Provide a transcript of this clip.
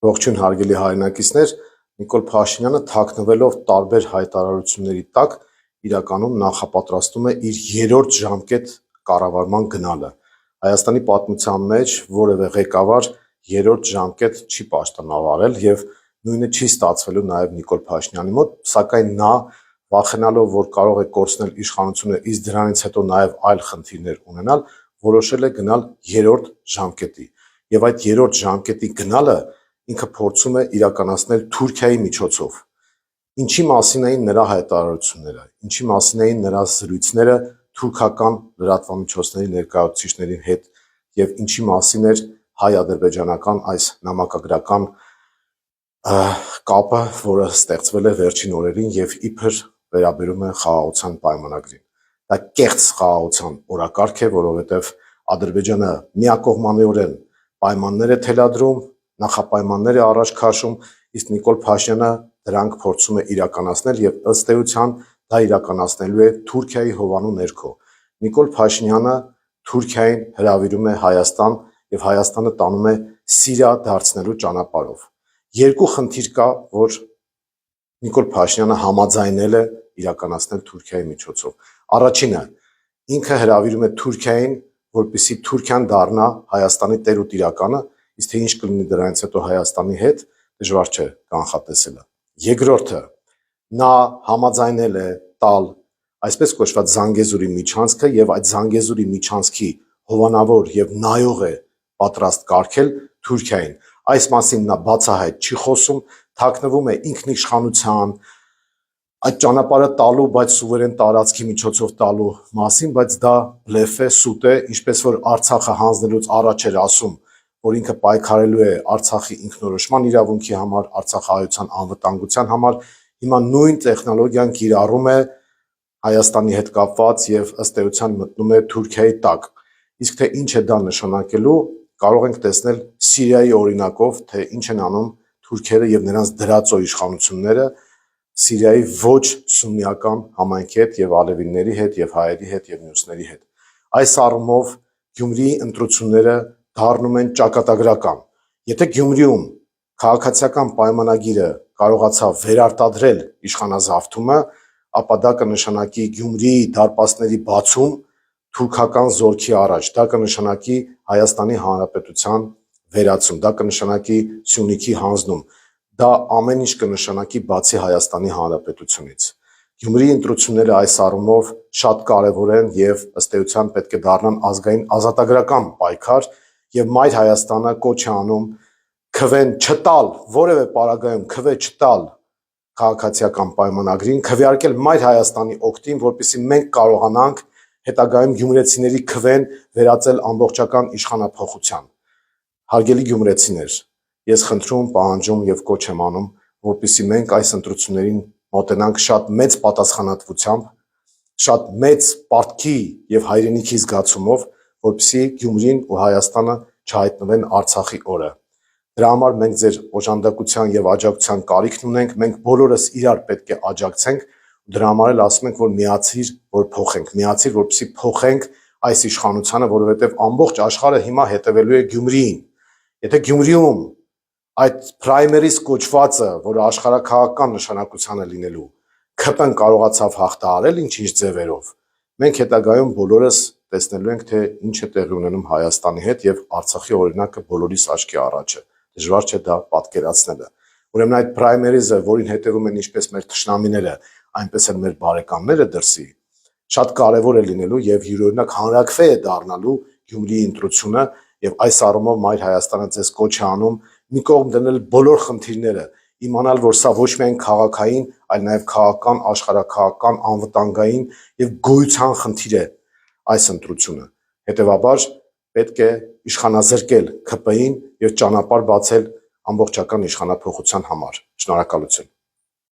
Ողջույն հարգելի հայրենակիցներ, Նիկոլ Փաշինյանը թաքնվելով տարբեր հայտարարությունների տակ իրականում նախապատրաստում է իր երրորդ ժամկետ կառավարման գնալը։ Հայաստանի պատմության մեջ որևէ ղեկավար երրորդ ժամկետ չի պաշտոնավարել եւ նույնը չի ստացվելու նաեւ Նիկոլ Փաշինյանի մոտ, սակայն նա վախենալով, որ կարող է կորցնել իշխանությունը, իսկ դրանից հետո նաեւ այլ խնդիրներ ունենալ, որոշել է գնալ երրորդ ժամկետի։ Եվ այդ երրորդ ժամկետի գնալը ինքը փորձում է իրականացնել Թուրքիայի միջոցով։ Ինչի մասին էին նրա հայտարարությունները, ինչի մասին էին նրա զրույցները թուրքական լրատվամիջոցների ներկայացուցիչների հետ եւ ինչի մասին էր հայ-ադրբեջանական այս նամակագրական կապը, որը ստեղծվել է վերջին օրերին եւ իբր վերաբերում է խաղաղության պայմանագրին։ Դա կեղծ խաղաղության օրակարգ է, որովհետեւ Ադրբեջանը միակողմանիորեն պայմաններ է թելադրում, նախապայմաններ է առաջ քաշում, իսկ Նիկոլ Փաշինյանը դրանք փորձում է իրականացնել եւ ըստ էության դա իրականացնելու է Թուրքիայի հովանու ներքո։ Նիկոլ Փաշինյանը Թուրքիային հրավիրում է Հայաստան եւ Հայաստանը տանում է Սիրիա դարձնելու ճանապարհով։ Երկու խնդիր կա, որ Նիկոլ Փաշինյանը համաձայնել է իրականացնել Թուրքիայի միջոցով։ Առաջինը, ինքը հրավիրում է Թուրքիային, որպեսզի Թուրքիան դառնա Հայաստանի տեր ու տիրականը, իսկ թե ինչ կլինի դրանից հետո Հայաստանի հետ, դժվար չէ կանխատեսելը։ Երկրորդը, նա համաձայնել է տալ այսպես կոչված Զանգեզուրի միջանցքը եւ այդ Զանգեզուրի միջանցքի հովանավոր եւ նայող է պատրաստ կարգել Թուրքիային։ Այս մասին նա բացահայտ չի խոսում, թաքնվում է ինքնիշխանության, այդ ճանապարհը տալու, բայց սուվերեն տարածքի միջոցով տալու մասին, բայց դա բլեֆ է, սուտ է, ինչպես որ Արցախը հանձնելուց առաջ էր ասում, որ ինքը պայքարելու է Արցախի ինքնորոշման իրավունքի համար, Արցախահայության անվտանգության համար, հիմա նույն տեխնոլոգիան կիրառում է Հայաստանի հետ կապված եւ ըստ էության մտնում է Թուրքիայի տակ։ Իսկ թե ինչ է դա նշանակելու, կարող ենք տեսնել Սիրիայի օրինակով, թե ինչ են անում թուրքերը եւ նրանց դրածո իշխանությունները Սիրիայի ոչ սուննիական համայնքի հետ եւ ալևիների հետ եւ հայերի հետ եւ մյուսների հետ։ Այս առումով Գյումրիի ընտրությունները դառնում են ճակատագրական։ Եթե Գյումրիում քաղաքացիական պայմանագիրը կարողացավ վերարտադրել իշխանազավթումը, ապա դա կնշանակի Գյումրիի դարպասների բացում թուրքական զորքի առաջ, դա կնշանակի Հայաստանի Հանրապետության վերացում, դա կնշանակի Սյունիքի հանձնում, դա ամեն ինչ կնշանակի բացի Հայաստանի Հանրապետությունից։ Գյումրիի ընտրությունները այս առումով շատ կարևոր են եւ ըստ էության պետք է դառնան ազգային ազատագրական պայքար եւ Մայր Հայաստանը կոչ է անում քվեն չտալ, որևէ պարագայում քվե չտալ քաղաքացիական պայմանագրին, քվեարկել Մայր Հայաստանի օգտին, որպեսզի մենք կարողանանք հետագայում գյումրեցիների քվեն վերածել ամբողջական իշխանափոխության։ Հարգելի գյումրեցիներ, ես խնդրում, պահանջում եւ կոչ եմ անում, որպեսզի մենք այս ընտրություններին մոտենանք շատ մեծ պատասխանատվությամբ, շատ մեծ պարտքի եւ հայրենիքի զգացումով, որպեսզի Գյումրին ու Հայաստանը չհայտնվեն Արցախի օրը։ Դրա համար մենք ձեր օժանդակության եւ աջակցության կարիքն ունենք, մենք բոլորս իրար պետք է աջակցենք, դրա համար էլ ասում ենք, որ միացիր, որ փոխենք, միացիր, որպեսզի փոխենք այս իշխանությանը, որովհետեւ ամբողջ աշխարհը հիմա հետևելու է Գյումրիին։ Եթե Գյումրիում այդ պրայմերիս կոչվածը, որը աշխարհակաղակական նշանակության է լինելու, ՔՊ-ն կարողացավ հաղթահարել ինչ-ինչ ձևերով, մենք հետագայում բոլորս տեսնելու ենք, թե ինչ է տեղի ունենում Հայաստանի հետ եւ Արցախի օրինակը բոլորիս աչքի առաջ է։ Դժվար չէ դա պատկերացնելը։ Ուրեմն այդ պրայմերիզը, որին հետևում են ինչպես մեր թշնամիները, այնպես էլ մեր բարեկամները դրսի, շատ կարևոր է լինելու եւ յուրօրինակ հանրակրվե է դառնալու Գյումրիի ընտրությունը եւ այս առումով Մայր Հայաստանը ձեզ կոչ է անում մի կողմ դնել բոլոր խնդիրները, իմանալ, որ սա ոչ միայն քաղաքային, այլ նաեւ քաղաքական, աշխարհակաղակական, անվտանգային եւ գոյության խնդիր է այս ընտրությունը։ Հետևաբար պետք է իշխանազրկել ՔՊ-ին եւ ճանապարհ բացել ամբողջական իշխանափոխության համար։ Շնորհակալություն։